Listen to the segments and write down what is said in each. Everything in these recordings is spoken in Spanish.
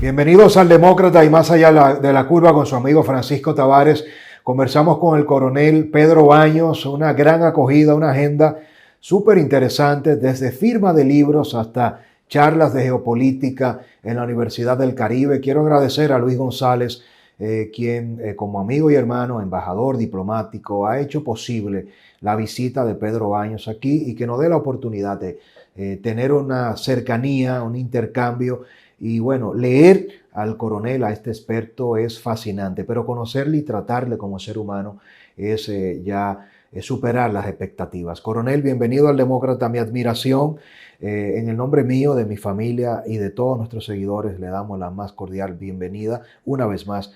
Bienvenidos al Demócrata y más allá de la curva con su amigo Francisco Tavares. Conversamos con el coronel Pedro Baños, una gran acogida, una agenda súper interesante, desde firma de libros hasta charlas de geopolítica en la Universidad del Caribe. Quiero agradecer a Luis González, quien como amigo y hermano, embajador diplomático, ha hecho posible la visita de Pedro Baños aquí y que nos dé la oportunidad de tener una cercanía, un intercambio. Y bueno, leer al coronel, a este experto, es fascinante, pero conocerle y tratarle como ser humano es superar las expectativas. Coronel, bienvenido al Demócrata, mi admiración. En el nombre mío, de mi familia y de todos nuestros seguidores, le damos la más cordial bienvenida una vez más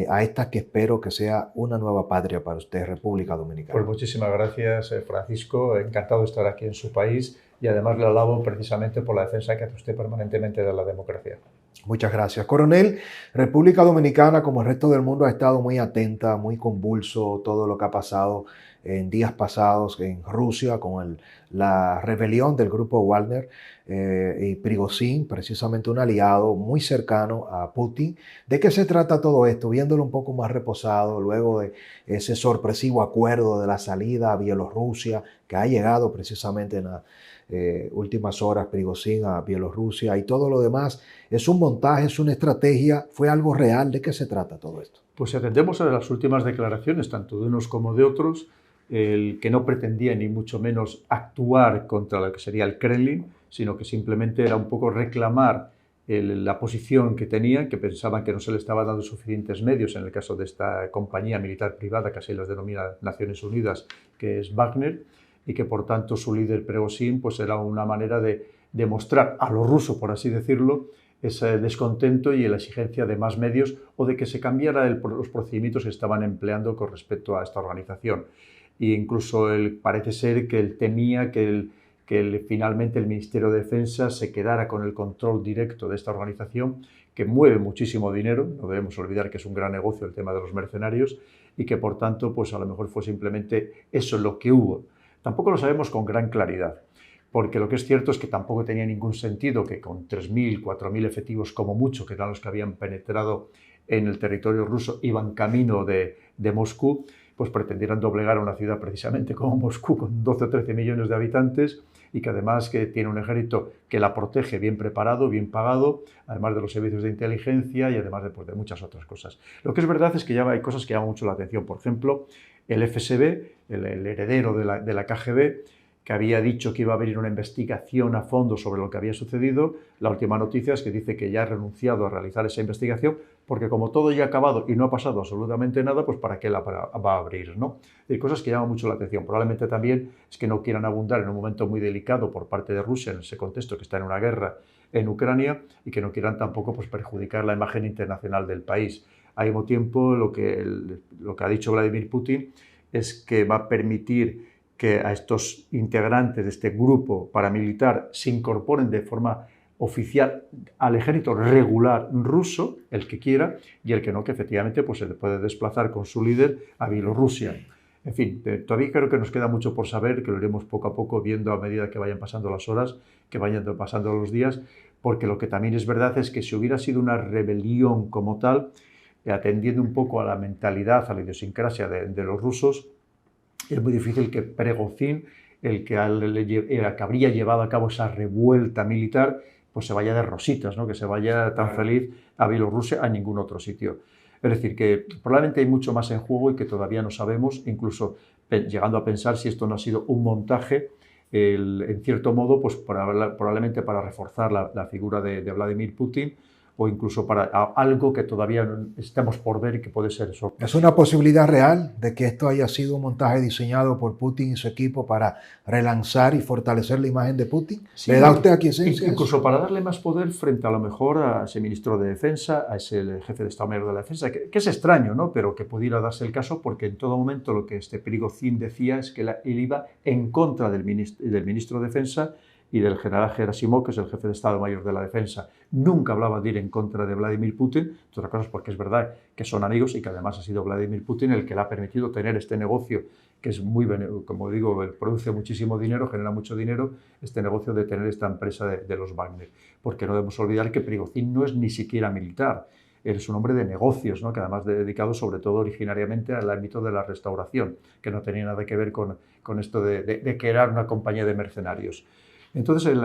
a esta que espero que sea una nueva patria para usted, República Dominicana. Pues muchísimas gracias, Francisco. Encantado de estar aquí en su país y además le alabo precisamente por la defensa que hace usted permanentemente de la democracia. Muchas gracias. Coronel, República Dominicana, como el resto del mundo, ha estado muy atenta, muy convulso todo lo que ha pasado en días pasados en Rusia con la rebelión del grupo Wagner y Prigozhin, precisamente un aliado muy cercano a Putin. ¿De qué se trata todo esto? Viéndolo un poco más reposado luego de ese sorpresivo acuerdo de la salida a Bielorrusia que ha llegado precisamente en las últimas horas Prigozhin a Bielorrusia y todo lo demás. ¿Es un montaje, es una estrategia? ¿Fue algo real? ¿De qué se trata todo esto? Pues si atendemos a las últimas declaraciones, tanto de unos como de otros, el que no pretendía ni mucho menos actuar contra lo que sería el Kremlin, sino que simplemente era un poco reclamar la posición que tenían, que pensaban que no se le estaba dando suficientes medios en el caso de esta compañía militar privada, que así las denomina Naciones Unidas, que es Wagner, y que por tanto su líder Prigozhin pues era una manera de demostrar a los rusos, por así decirlo, ese descontento y la exigencia de más medios o de que se cambiaran los procedimientos que estaban empleando con respecto a esta organización. E incluso parece ser que él temía que finalmente el Ministerio de Defensa se quedara con el control directo de esta organización, que mueve muchísimo dinero, no debemos olvidar que es un gran negocio el tema de los mercenarios, y que por tanto pues a lo mejor fue simplemente eso lo que hubo. Tampoco lo sabemos con gran claridad, porque lo que es cierto es que tampoco tenía ningún sentido que con 3.000, 4.000 efectivos como mucho, que eran los que habían penetrado en el territorio ruso, iban camino de Moscú, pues pretendieran doblegar a una ciudad precisamente como Moscú, con 12 o 13 millones de habitantes, y que además que tiene un ejército que la protege bien preparado, bien pagado, además de los servicios de inteligencia y además de muchas otras cosas. Lo que es verdad es que ya hay cosas que llaman mucho la atención. Por ejemplo, el FSB, el heredero de la KGB, que había dicho que iba a haber una investigación a fondo sobre lo que había sucedido. La última noticia es que dice que ya ha renunciado a realizar esa investigación porque como todo ya ha acabado y no ha pasado absolutamente nada, pues ¿para qué la va a abrir, ¿no? Hay cosas que llaman mucho la atención. Probablemente también es que no quieran abundar en un momento muy delicado por parte de Rusia en ese contexto que está en una guerra en Ucrania y que no quieran tampoco pues, perjudicar la imagen internacional del país. Al mismo tiempo, lo que ha dicho Vladimir Putin es que va a permitir que a estos integrantes de este grupo paramilitar se incorporen de forma oficial al ejército regular ruso, el que quiera, y el que no, que efectivamente pues, se le puede desplazar con su líder a Bielorrusia. En fin, todavía creo que nos queda mucho por saber, que lo iremos poco a poco viendo a medida que vayan pasando las horas, que vayan pasando los días, porque lo que también es verdad es que si hubiera sido una rebelión como tal, atendiendo un poco a la mentalidad, a la idiosincrasia de los rusos, es muy difícil que Prigozhin, el que habría llevado a cabo esa revuelta militar, pues se vaya de rositas, ¿no? Que se vaya tan feliz a Bielorrusia a ningún otro sitio. Es decir, que probablemente hay mucho más en juego y que todavía no sabemos, incluso llegando a pensar si esto no ha sido un montaje, en cierto modo, pues probablemente para reforzar la figura de Vladimir Putin, o incluso para algo que todavía estamos por ver y que puede ser eso. ¿Es una posibilidad real de que esto haya sido un montaje diseñado por Putin y su equipo para relanzar y fortalecer la imagen de Putin? Sí, ¿Le da usted aquí esencia? Incluso para darle más poder frente a lo mejor a ese ministro de Defensa, a ese jefe de Estado Mayor de la Defensa, que es extraño, ¿no? Pero que pudiera darse el caso porque en todo momento lo que este Prigozhin decía es que él iba en contra del ministro de Defensa y del general Gerasimov, que es el jefe de Estado Mayor de la Defensa. Nunca hablaba de ir en contra de Vladimir Putin, entre otras cosas porque es verdad que son amigos y que además ha sido Vladimir Putin el que le ha permitido tener este negocio que es muy, como digo, produce muchísimo dinero, genera mucho dinero este negocio de tener esta empresa de los Wagner. Porque no debemos olvidar que Prigozhin no es ni siquiera militar, es un hombre de negocios, ¿no? Que además dedicado sobre todo originariamente al ámbito de la restauración, que no tenía nada que ver con esto de crear una compañía de mercenarios. Entonces,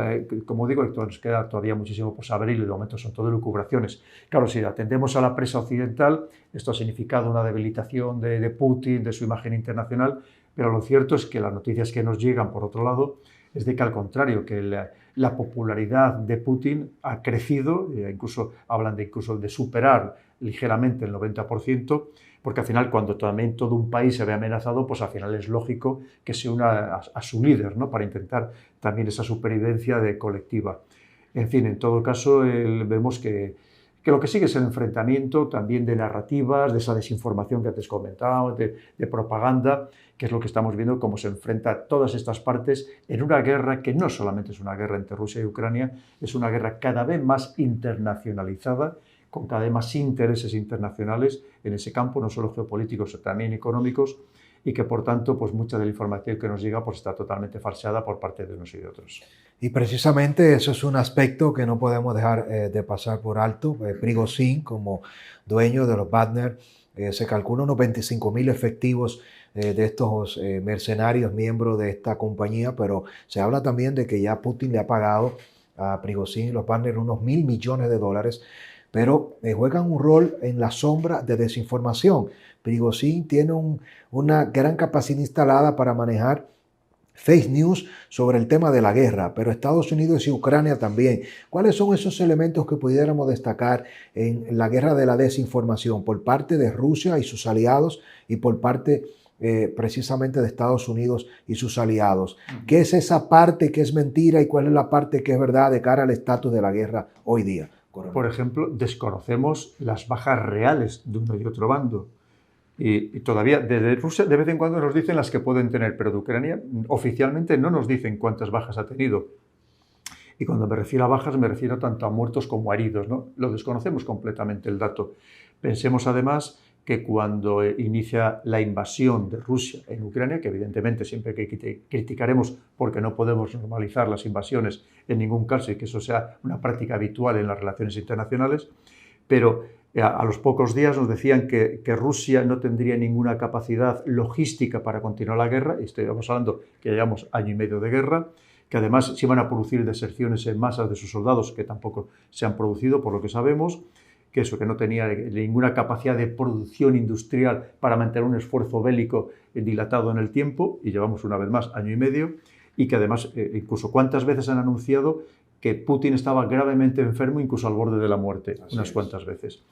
como digo, nos queda todavía muchísimo por saber y de momento son todo elucubraciones. Claro, si atendemos a la prensa occidental, esto ha significado una debilitación de Putin, de su imagen internacional, pero lo cierto es que las noticias que nos llegan, por otro lado, es de que al contrario, que la popularidad de Putin ha crecido, incluso hablan incluso de superar ligeramente el 90%, porque al final cuando también todo un país se ve amenazado, pues al final es lógico que se una a su líder, ¿no? Para intentar también esa supervivencia colectiva. En fin, en todo caso, vemos que lo que sigue es el enfrentamiento también de narrativas, de esa desinformación que antes comentaba, de propaganda, que es lo que estamos viendo, cómo se enfrenta todas estas partes en una guerra que no solamente es una guerra entre Rusia y Ucrania, es una guerra cada vez más internacionalizada, con cada vez más intereses internacionales en ese campo, no solo geopolíticos, sino también económicos, y que por tanto pues mucha de la información que nos llega pues está totalmente falseada por parte de unos y de otros. Y precisamente eso es un aspecto que no podemos dejar de pasar por alto. Prigozhin, como dueño de los Wagner, se calcula unos 25.000 efectivos de estos mercenarios, miembros de esta compañía, pero se habla también de que ya Putin le ha pagado a Prigozhin y los Wagner unos $1.000 millones, pero juegan un rol en la sombra de desinformación. Prigozhin tiene una gran capacidad instalada para manejar fake news sobre el tema de la guerra, pero Estados Unidos y Ucrania también. ¿Cuáles son esos elementos que pudiéramos destacar en la guerra de la desinformación por parte de Rusia y sus aliados y por parte precisamente de Estados Unidos y sus aliados? ¿Qué es esa parte que es mentira y cuál es la parte que es verdad de cara al estatus de la guerra hoy día? Por ejemplo, desconocemos las bajas reales de uno y otro bando. Y todavía desde Rusia de vez en cuando nos dicen las que pueden tener, pero de Ucrania oficialmente no nos dicen cuántas bajas ha tenido. Y cuando me refiero a bajas me refiero tanto a muertos como a heridos, ¿no? Lo desconocemos completamente el dato. Pensemos además que cuando inicia la invasión de Rusia en Ucrania, que evidentemente siempre que criticaremos porque no podemos normalizar las invasiones en ningún caso y que eso sea una práctica habitual en las relaciones internacionales, pero a los pocos días nos decían que Rusia no tendría ninguna capacidad logística para continuar la guerra, y estamos hablando que llevamos año y medio de guerra, que además se iban a producir deserciones en masas de sus soldados, que tampoco se han producido, por lo que sabemos, que eso, que no tenía ninguna capacidad de producción industrial para mantener un esfuerzo bélico dilatado en el tiempo, y llevamos una vez más año y medio, y que además, incluso cuántas veces han anunciado que Putin estaba gravemente enfermo, incluso al borde de la muerte, unas cuantas veces.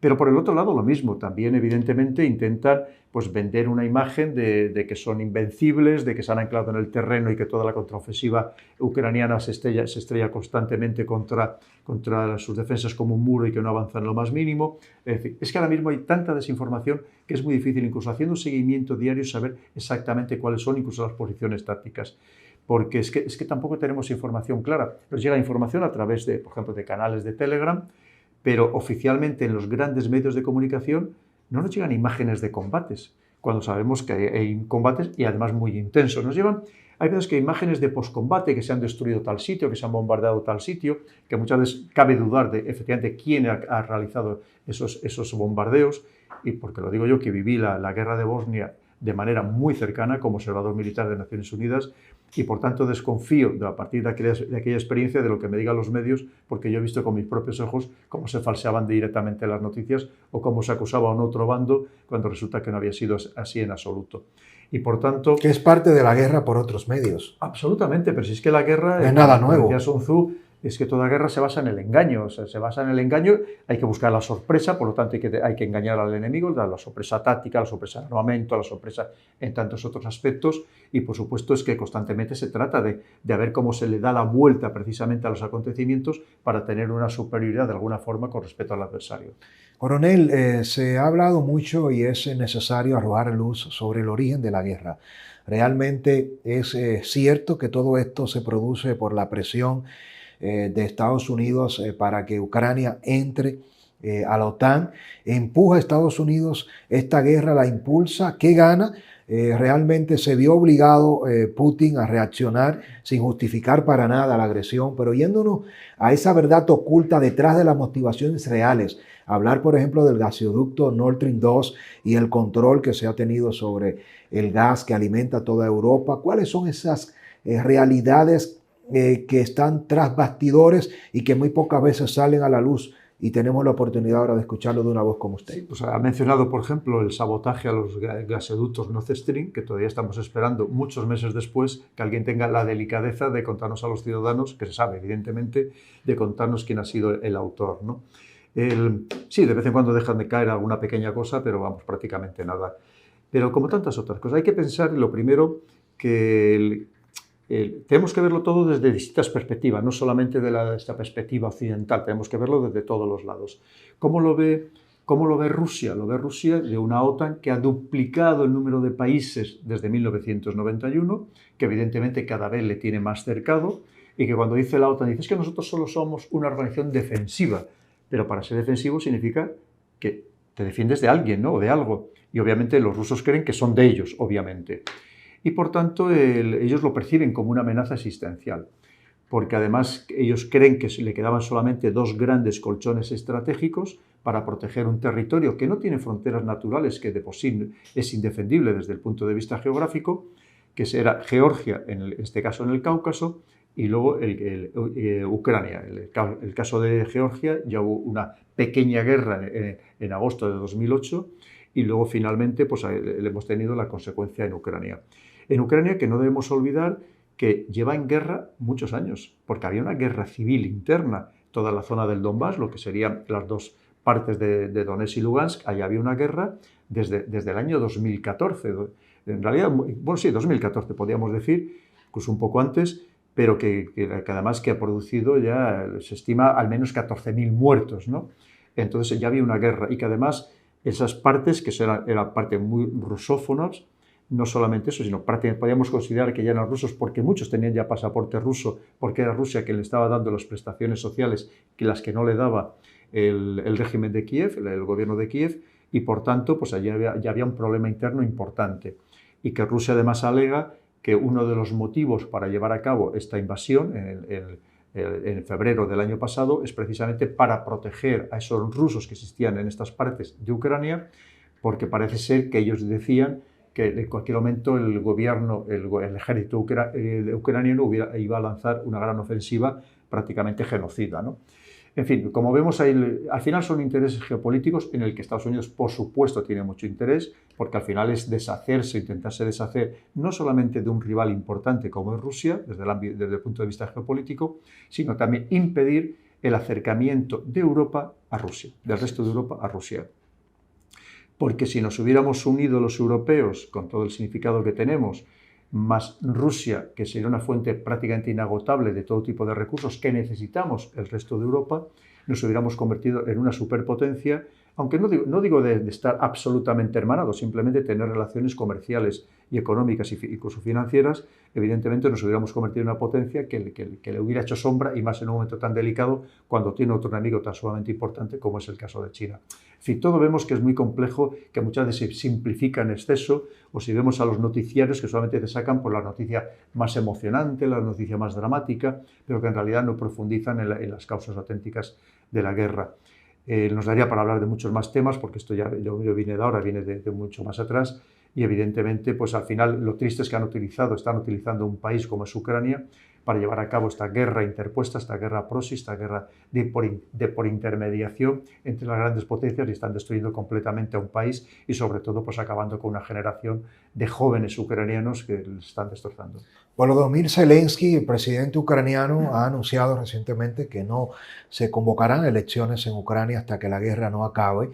Pero por el otro lado lo mismo, también evidentemente intentan pues, vender una imagen de que son invencibles, de que se han anclado en el terreno y que toda la contraofensiva ucraniana se estrella constantemente contra sus defensas como un muro y que no avanzan lo más mínimo. Es que ahora mismo hay tanta desinformación que es muy difícil, incluso haciendo un seguimiento diario, saber exactamente cuáles son incluso las posiciones tácticas. Porque es que tampoco tenemos información clara. Nos llega información a través de, por ejemplo, de canales de Telegram, pero oficialmente en los grandes medios de comunicación no nos llegan imágenes de combates, cuando sabemos que hay combates y además muy intensos. Hay veces que hay imágenes de poscombate, que se han destruido tal sitio, que se han bombardeado tal sitio, que muchas veces cabe dudar de efectivamente quién ha realizado esos bombardeos, y porque lo digo yo que viví la guerra de Bosnia de manera muy cercana como observador militar de Naciones Unidas, y por tanto desconfío a partir de aquella experiencia de lo que me digan los medios, porque yo he visto con mis propios ojos cómo se falseaban directamente las noticias o cómo se acusaba a un otro bando cuando resulta que no había sido así en absoluto. Y por tanto... Que es parte de la guerra por otros medios. Absolutamente, pero si es que la guerra... No es nada nuevo. Decía Sun Tzu, es que toda guerra se basa en el engaño, o sea, se basa en el engaño, hay que buscar la sorpresa, por lo tanto hay que engañar al enemigo, la sorpresa táctica, la sorpresa de armamento, la sorpresa en tantos otros aspectos, y por supuesto es que constantemente se trata de ver cómo se le da la vuelta precisamente a los acontecimientos para tener una superioridad de alguna forma con respecto al adversario. Coronel, se ha hablado mucho y es necesario arrojar luz sobre el origen de la guerra. ¿Realmente es cierto que todo esto se produce por la presión de Estados Unidos para que Ucrania entre a la OTAN. ¿Empuja a Estados Unidos esta guerra, la impulsa? ¿Qué gana? Realmente se vio obligado Putin a reaccionar sin justificar para nada la agresión, pero yéndonos a esa verdad oculta detrás de las motivaciones reales, hablar por ejemplo del gasoducto Nord Stream 2 y el control que se ha tenido sobre el gas que alimenta toda Europa. ¿Cuáles son esas realidades que están tras bastidores y que muy pocas veces salen a la luz? Y tenemos la oportunidad ahora de escucharlo de una voz como usted. Sí, pues ha mencionado, por ejemplo, el sabotaje a los gasoductos Nord Stream, que todavía estamos esperando muchos meses después que alguien tenga la delicadeza de contarnos a los ciudadanos, que se sabe evidentemente, de contarnos quién ha sido el autor, ¿no? Sí, de vez en cuando dejan de caer alguna pequeña cosa, pero vamos, prácticamente nada. Pero como tantas otras cosas, hay que pensar, lo primero, que tenemos que verlo todo desde distintas perspectivas, no solamente de esta perspectiva occidental, tenemos que verlo desde todos los lados. ¿Cómo lo ve Rusia? Lo ve Rusia de una OTAN que ha duplicado el número de países desde 1991, que evidentemente cada vez le tiene más cercado, y que cuando dice la OTAN, dice, es que nosotros solo somos una organización defensiva, pero para ser defensivo significa que te defiendes de alguien, ¿no? O de algo, y obviamente los rusos creen que son de ellos, obviamente. Y por tanto ellos lo perciben como una amenaza existencial, porque además ellos creen que le quedaban solamente dos grandes colchones estratégicos para proteger un territorio que no tiene fronteras naturales, que de por sí es indefendible desde el punto de vista geográfico, que será Georgia, en este caso en el Cáucaso, y luego Ucrania. El caso de Georgia, ya hubo una pequeña guerra en agosto de 2008, y luego finalmente pues, hemos tenido la consecuencia en Ucrania. En Ucrania, que no debemos olvidar que lleva en guerra muchos años, porque había una guerra civil interna, toda la zona del Donbass, lo que serían las dos partes de Donetsk y Lugansk, ahí había una guerra desde el año 2014. En realidad, bueno, sí, 2014 podríamos decir, incluso un poco antes, pero que además que ha producido ya, se estima, al menos 14.000 muertos, ¿no? Entonces ya había una guerra y que además esas partes, que eran partes muy rusófonas, no solamente eso, sino podíamos considerar que ya eran rusos porque muchos tenían ya pasaporte ruso, porque era Rusia quien le estaba dando las prestaciones sociales que las que no le daba el régimen de Kiev, el gobierno de Kiev, y por tanto pues allí ya había un problema interno importante. Y que Rusia además alega que uno de los motivos para llevar a cabo esta invasión en febrero del año pasado es precisamente para proteger a esos rusos que existían en estas partes de Ucrania, porque parece ser que ellos decían que en cualquier momento el gobierno, el ejército ucraniano iba a lanzar una gran ofensiva prácticamente genocida, ¿no? En fin, como vemos, al final son intereses geopolíticos en el que Estados Unidos, por supuesto, tiene mucho interés, porque al final es intentarse deshacer no solamente de un rival importante como es Rusia, desde el punto de vista geopolítico, sino también impedir el acercamiento de Europa a Rusia, del resto de Europa a Rusia. Porque si nos hubiéramos unido los europeos, con todo el significado que tenemos, más Rusia, que sería una fuente prácticamente inagotable de todo tipo de recursos que necesitamos el resto de Europa, nos hubiéramos convertido en una superpotencia, aunque no digo de estar absolutamente hermanados, simplemente tener relaciones comerciales y económicas y incluso financieras. Evidentemente nos hubiéramos convertido en una potencia que le hubiera hecho sombra, y más en un momento tan delicado cuando tiene otro enemigo tan sumamente importante como es el caso de China. En fin, todo vemos que es muy complejo, que muchas veces se simplifica en exceso, o si vemos a los noticiarios que solamente te sacan por la noticia más emocionante, la noticia más dramática, pero que en realidad no profundizan en las causas auténticas de la guerra. Nos daría para hablar de muchos más temas, porque esto ya yo viene de ahora, viene de mucho más atrás, y evidentemente pues al final lo triste es que están utilizando un país como es Ucrania para llevar a cabo esta guerra interpuesta, esta guerra proxy, esta guerra por intermediación entre las grandes potencias, y están destruyendo completamente a un país y sobre todo pues acabando con una generación de jóvenes ucranianos que les están destrozando. Volodymyr Zelensky, el presidente ucraniano, ha anunciado recientemente que no se convocarán elecciones en Ucrania hasta que la guerra no acabe.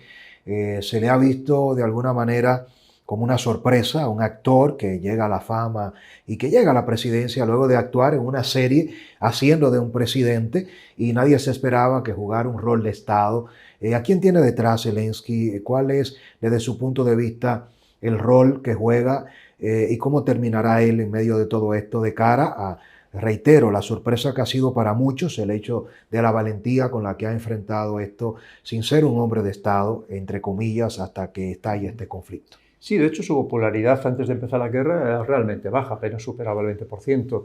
Se le ha visto de alguna manera como una sorpresa, un actor que llega a la fama y que llega a la presidencia luego de actuar en una serie haciendo de un presidente, y nadie se esperaba que jugara un rol de Estado. ¿A quién tiene detrás Zelensky? ¿Cuál es, desde su punto de vista, el rol que juega y cómo terminará él en medio de todo esto de cara a reitero, la sorpresa que ha sido para muchos el hecho de la valentía con la que ha enfrentado esto sin ser un hombre de Estado, entre comillas, hasta que estalle este conflicto. Sí, de hecho su popularidad antes de empezar la guerra era realmente baja, apenas superaba el 20%.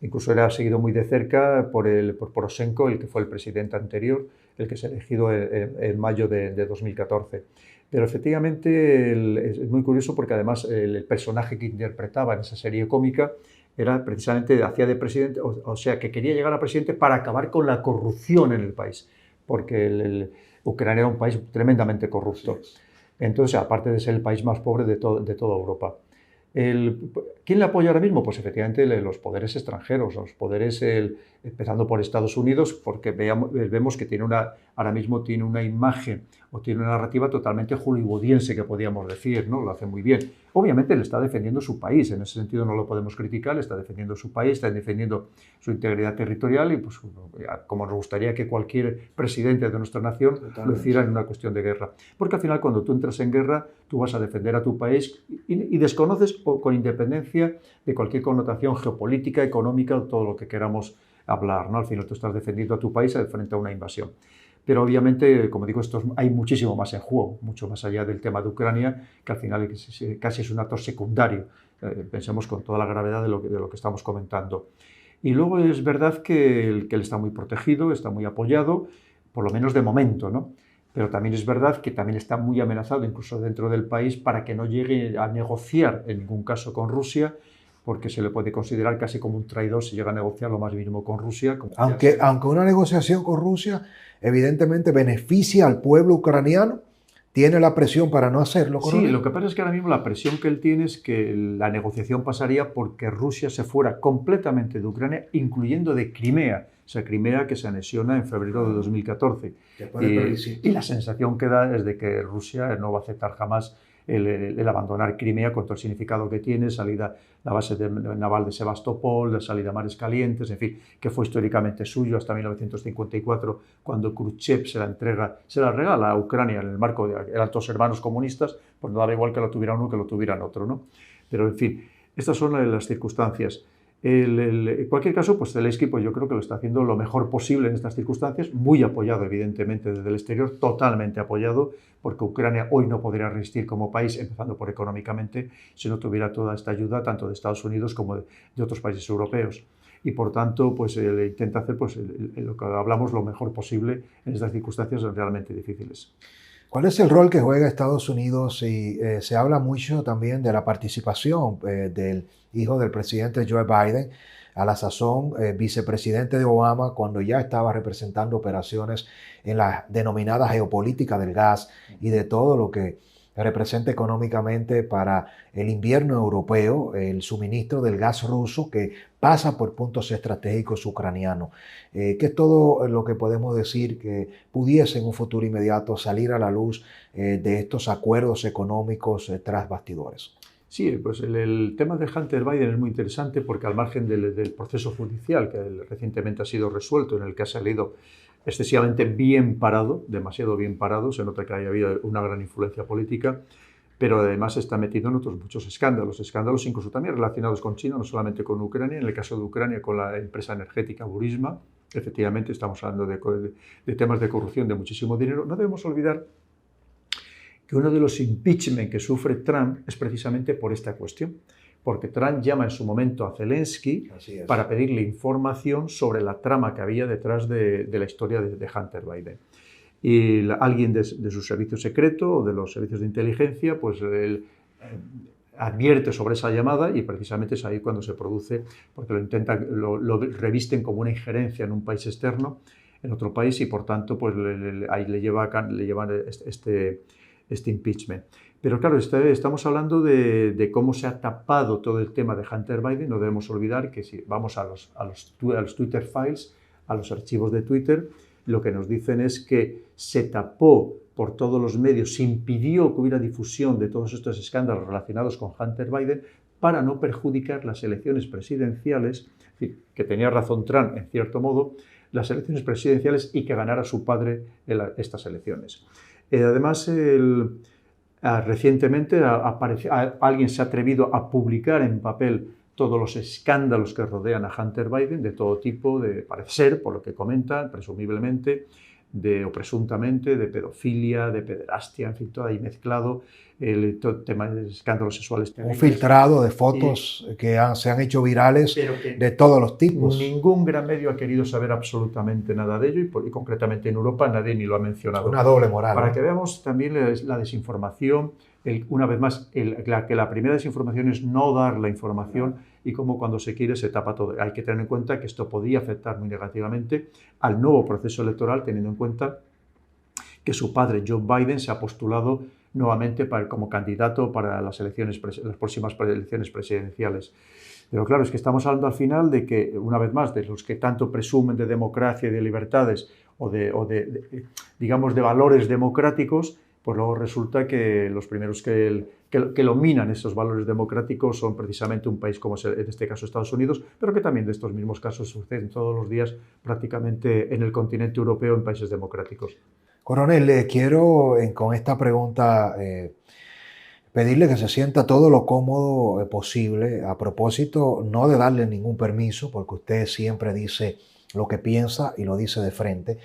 Incluso era seguido muy de cerca por Poroshenko, el que fue el presidente anterior, el que se elegido en mayo de 2014. Pero efectivamente es muy curioso porque además el personaje que interpretaba en esa serie cómica era precisamente, hacía de presidente, o sea, que quería llegar a presidente para acabar con la corrupción en el país, porque Ucrania era un país tremendamente corrupto. Entonces, aparte de ser el país más pobre de toda Europa. ¿Quién le apoya ahora mismo? Pues efectivamente los poderes extranjeros, los poderes, empezando por Estados Unidos, porque vemos que ahora mismo tiene una imagen o tiene una narrativa totalmente hollywoodiense, que podríamos decir, ¿no? Lo hace muy bien. Obviamente le está defendiendo su país, en ese sentido no lo podemos criticar, le está defendiendo su país, está defendiendo su integridad territorial y pues como nos gustaría que cualquier presidente de nuestra nación lo hiciera en una cuestión de guerra. Porque al final cuando tú entras en guerra, tú vas a defender a tu país y desconoces con independencia de cualquier connotación geopolítica, económica o todo lo que queramos hablar, ¿no? Al final tú estás defendiendo a tu país frente a una invasión. Pero obviamente, como digo, hay muchísimo más en juego, mucho más allá del tema de Ucrania, que al final casi es un actor secundario. Pensemos con toda la gravedad de lo que estamos comentando. Y luego es verdad que él está muy protegido, está muy apoyado, por lo menos de momento, ¿no? Pero también es verdad que también está muy amenazado, incluso dentro del país, para que no llegue a negociar en ningún caso con Rusia, porque se le puede considerar casi como un traidor si llega a negociar lo más mínimo con Rusia. Aunque una negociación con Rusia evidentemente beneficia al pueblo ucraniano, tiene la presión para no hacerlo, ¿coronel? Sí, lo que pasa es que ahora mismo la presión que él tiene es que la negociación pasaría porque Rusia se fuera completamente de Ucrania, incluyendo de Crimea, o sea, Crimea que se anexiona en febrero de 2014. Y la sensación que da es de que Rusia no va a aceptar jamás el abandonar Crimea con todo el significado que tiene, la base naval de Sebastopol, la salida a mares calientes, en fin, que fue históricamente suyo hasta 1954, cuando Khrushchev se la regala a Ucrania en el marco eran todos hermanos comunistas, pues no daba igual que lo tuviera uno que lo tuvieran otro, ¿no? Pero en fin, estas son las circunstancias. En cualquier caso, pues Zelensky pues yo creo que lo está haciendo lo mejor posible en estas circunstancias, muy apoyado evidentemente desde el exterior, totalmente apoyado, porque Ucrania hoy no podría resistir como país, empezando por económicamente, si no tuviera toda esta ayuda tanto de Estados Unidos como de otros países europeos. Y por tanto, pues intenta hacer pues, lo que hablamos lo mejor posible en estas circunstancias realmente difíciles. ¿Cuál es el rol que juega Estados Unidos? Y se habla mucho también de la participación del hijo del presidente Joe Biden, a la sazón vicepresidente de Obama, cuando ya estaba representando operaciones en la denominada geopolítica del gas y de todo lo que representa económicamente para el invierno europeo, el suministro del gas ruso que pasa por puntos estratégicos ucranianos, que es todo lo que podemos decir que pudiese en un futuro inmediato salir a la luz de estos acuerdos económicos tras bastidores. Sí, pues el tema de Hunter Biden es muy interesante porque al margen del proceso judicial que recientemente ha sido resuelto, en el que ha salido excesivamente bien parado, demasiado bien parado, se nota que ha habido una gran influencia política, pero además está metido en otros muchos escándalos incluso también relacionados con China, no solamente con Ucrania, en el caso de Ucrania con la empresa energética Burisma, efectivamente estamos hablando de temas de corrupción de muchísimo dinero. No debemos olvidar que uno de los impeachment que sufre Trump es precisamente por esta cuestión, porque Trump llama en su momento a Zelensky para pedirle información sobre la trama que había detrás de la historia de Hunter Biden. Y alguien de su servicio secreto o de los servicios de inteligencia, pues él advierte sobre esa llamada y precisamente es ahí cuando se produce, porque lo revisten como una injerencia en un país externo, en otro país, y por tanto pues ahí le llevan este impeachment. Pero claro, estamos hablando de cómo se ha tapado todo el tema de Hunter Biden. No debemos olvidar que si vamos a los Twitter files, a los archivos de Twitter, lo que nos dicen es que se tapó por todos los medios, se impidió que hubiera difusión de todos estos escándalos relacionados con Hunter Biden para no perjudicar las elecciones presidenciales, es decir, que tenía razón Trump en cierto modo, las elecciones presidenciales y que ganara su padre estas elecciones. Además, recientemente alguien se ha atrevido a publicar en papel todos los escándalos que rodean a Hunter Biden, de todo tipo, de parecer, por lo que comentan, presumiblemente, o presuntamente, de pedofilia, de pederastia, en fin, todo ahí mezclado, todo el tema de escándalos sexuales. Un filtrado de fotos que se han hecho virales de todos los tipos. Ningún gran medio ha querido saber absolutamente nada de ello y concretamente en Europa nadie ni lo ha mencionado. Una doble moral. Para que veamos también la desinformación, una vez más, que la primera desinformación es no dar la información y cómo cuando se quiere se tapa todo. Hay que tener en cuenta que esto podía afectar muy negativamente al nuevo proceso electoral, teniendo en cuenta que su padre, Joe Biden, se ha postulado nuevamente como candidato para las próximas elecciones presidenciales. Pero claro, es que estamos hablando al final de que, una vez más, de los que tanto presumen de democracia y de libertades digamos, de valores democráticos, pues luego resulta que los primeros que lo minan esos valores democráticos son precisamente un país como es en este caso Estados Unidos, pero que también de estos mismos casos suceden todos los días prácticamente en el continente europeo en países democráticos. Coronel, le quiero con esta pregunta pedirle que se sienta todo lo cómodo posible, a propósito no de darle ningún permiso, porque usted siempre dice lo que piensa y lo dice de frente,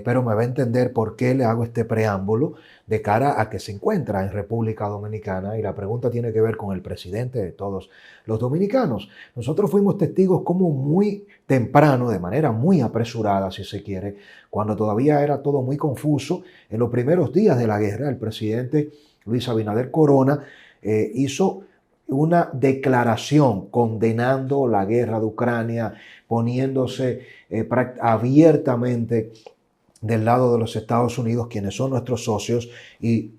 pero me va a entender por qué le hago este preámbulo de cara a que se encuentra en República Dominicana, y la pregunta tiene que ver con el presidente de todos los dominicanos. Nosotros fuimos testigos como muy temprano, de manera muy apresurada, si se quiere, cuando todavía era todo muy confuso, en los primeros días de la guerra, el presidente Luis Abinader Corona hizo una declaración condenando la guerra de Ucrania, poniéndose abiertamente del lado de los Estados Unidos, quienes son nuestros socios, y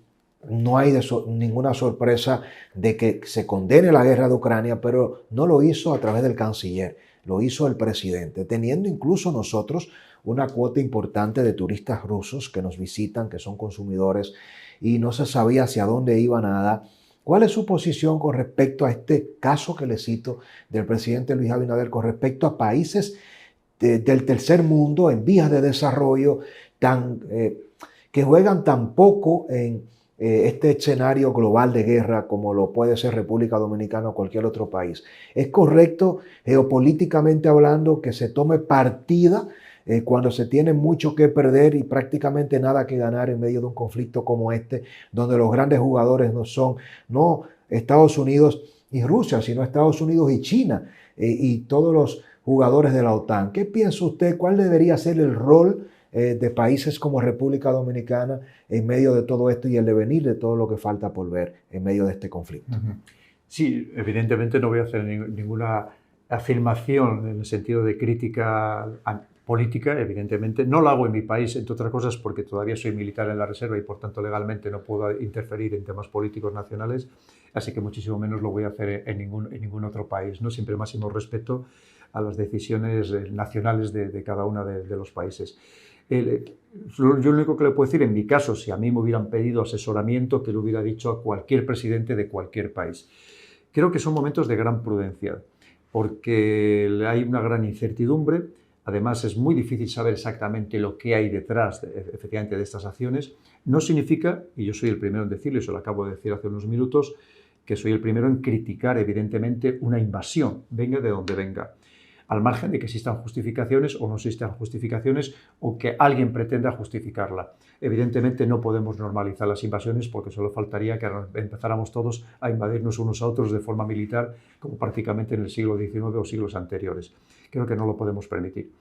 no hay ninguna sorpresa de que se condene la guerra de Ucrania, pero no lo hizo a través del canciller, lo hizo el presidente, teniendo incluso nosotros una cuota importante de turistas rusos que nos visitan, que son consumidores, y no se sabía hacia dónde iba nada. ¿Cuál es su posición con respecto a este caso que le cito del presidente Luis Abinader con respecto a países del tercer mundo en vías de desarrollo que juegan tan poco en este escenario global de guerra como lo puede ser República Dominicana o cualquier otro país? ¿Es correcto, geopolíticamente hablando, que se tome partida cuando se tiene mucho que perder y prácticamente nada que ganar en medio de un conflicto como este, donde los grandes jugadores no son Estados Unidos y Rusia, sino Estados Unidos y China y todos los jugadores de la OTAN? ¿Qué piensa usted? ¿Cuál debería ser el rol de países como República Dominicana en medio de todo esto y el devenir de todo lo que falta por ver en medio de este conflicto? Sí, evidentemente no voy a hacer ninguna afirmación en el sentido de crítica política, evidentemente. No lo hago en mi país, entre otras cosas, porque todavía soy militar en la reserva y por tanto legalmente no puedo interferir en temas políticos nacionales, así que muchísimo menos lo voy a hacer en ningún otro país, ¿no? Siempre máximo respeto a las decisiones nacionales de cada uno de los países. Yo lo único que le puedo decir, en mi caso, si a mí me hubieran pedido asesoramiento, que le hubiera dicho a cualquier presidente de cualquier país. Creo que son momentos de gran prudencia, porque hay una gran incertidumbre. Además, es muy difícil saber exactamente lo que hay detrás, efectivamente, de estas acciones. No significa, y yo soy el primero en decirlo, y se lo acabo de decir hace unos minutos, que soy el primero en criticar, evidentemente, una invasión, venga de donde venga, al margen de que existan justificaciones o no existan justificaciones o que alguien pretenda justificarla. Evidentemente no podemos normalizar las invasiones porque solo faltaría que empezáramos todos a invadirnos unos a otros de forma militar como prácticamente en el siglo XIX o siglos anteriores. Creo que no lo podemos permitir.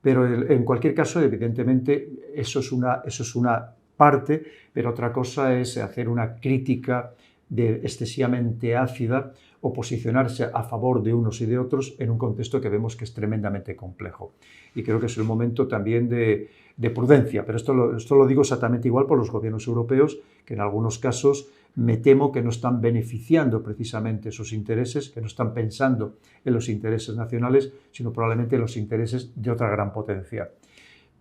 Pero en cualquier caso, evidentemente, eso es una parte, pero otra cosa es hacer una crítica excesivamente ácida o posicionarse a favor de unos y de otros en un contexto que vemos que es tremendamente complejo. Y creo que es el momento también de prudencia, pero esto lo digo exactamente igual por los gobiernos europeos, que en algunos casos me temo que no están beneficiando precisamente sus intereses, que no están pensando en los intereses nacionales, sino probablemente en los intereses de otra gran potencia.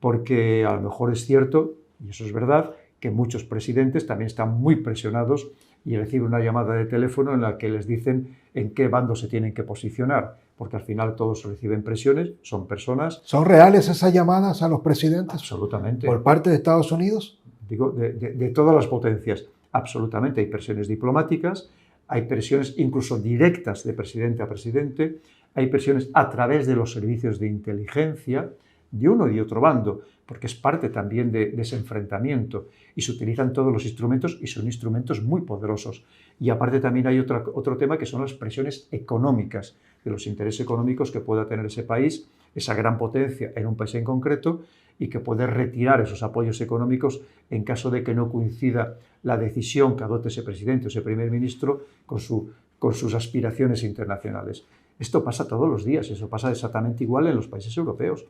Porque a lo mejor es cierto, y eso es verdad, que muchos presidentes también están muy presionados y reciben una llamada de teléfono en la que les dicen en qué bando se tienen que posicionar, porque al final todos reciben presiones, son personas. ¿Son reales esas llamadas a los presidentes? Absolutamente. ¿Por parte de Estados Unidos? Digo, de todas las potencias, absolutamente. Hay presiones diplomáticas, hay presiones incluso directas de presidente a presidente, hay presiones a través de los servicios de inteligencia de uno y de otro bando, porque es parte también de ese enfrentamiento y se utilizan todos los instrumentos y son instrumentos muy poderosos. Y aparte también hay otro tema que son las presiones económicas, de los intereses económicos que pueda tener ese país, esa gran potencia en un país en concreto, y que puede retirar esos apoyos económicos en caso de que no coincida la decisión que adopte ese presidente o ese primer ministro con sus aspiraciones internacionales. Esto pasa todos los días, eso pasa exactamente igual en los países europeos.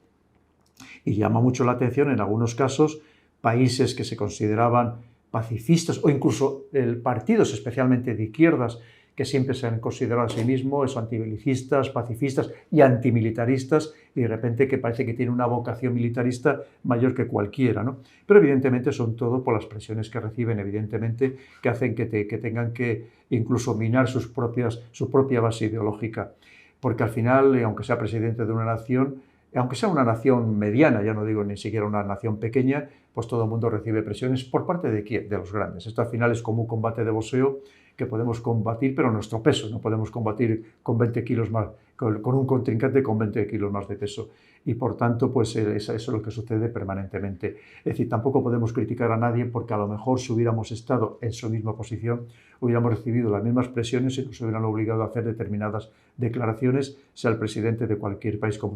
Y llama mucho la atención en algunos casos países que se consideraban pacifistas o incluso partidos especialmente de izquierdas que siempre se han considerado a sí mismos antibelicistas, pacifistas y antimilitaristas, y de repente que parece que tiene una vocación militarista mayor que cualquiera, ¿no? Pero evidentemente son todo por las presiones que reciben, evidentemente, que hacen que tengan que incluso minar su propia base ideológica. Porque al final, aunque sea presidente de una nación, aunque sea una nación mediana, ya no digo ni siquiera una nación pequeña, pues todo el mundo recibe presiones por parte de quién, de los grandes. Esto al final es como un combate de boxeo que podemos combatir, pero a nuestro peso. No podemos combatir con 20 kilos más, con un contrincante con 20 kilos más de peso. Y por tanto, pues eso es lo que sucede permanentemente. Es decir, tampoco podemos criticar a nadie porque a lo mejor si hubiéramos estado en su misma posición, hubiéramos recibido las mismas presiones y nos hubieran obligado a hacer determinadas declaraciones, sea el presidente de cualquier país como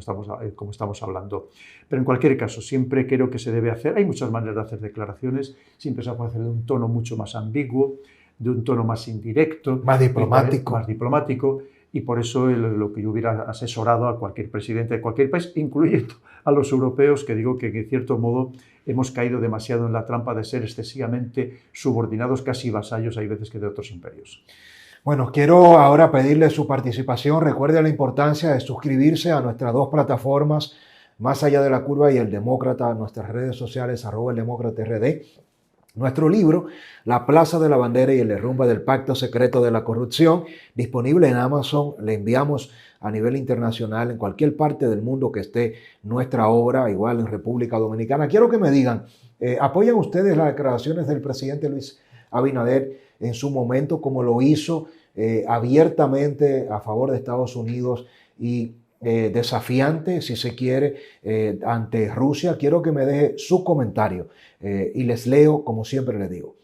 estamos hablando. Pero en cualquier caso, siempre creo que se debe hacer, hay muchas maneras de hacer declaraciones, siempre se puede hacer de un tono mucho más ambiguo, de un tono más indirecto, más diplomático. Y por eso lo que yo hubiera asesorado a cualquier presidente de cualquier país, incluyendo a los europeos, que digo que en cierto modo hemos caído demasiado en la trampa de ser excesivamente subordinados, casi vasallos, hay veces que de otros imperios. Bueno, quiero ahora pedirle su participación. Recuerde la importancia de suscribirse a nuestras dos plataformas, Más Allá de la Curva y El Demócrata, nuestras redes sociales, @eldemócrata_rd. Nuestro libro, La Plaza de la Bandera y el derrumbe del Pacto Secreto de la Corrupción, disponible en Amazon. Le enviamos a nivel internacional, en cualquier parte del mundo que esté nuestra obra, igual en República Dominicana. Quiero que me digan, ¿apoyan ustedes las declaraciones del presidente Luis Abinader en su momento, como lo hizo abiertamente a favor de Estados Unidos y desafiante, si se quiere, ante Rusia? Quiero que me deje su comentario y les leo como siempre les digo.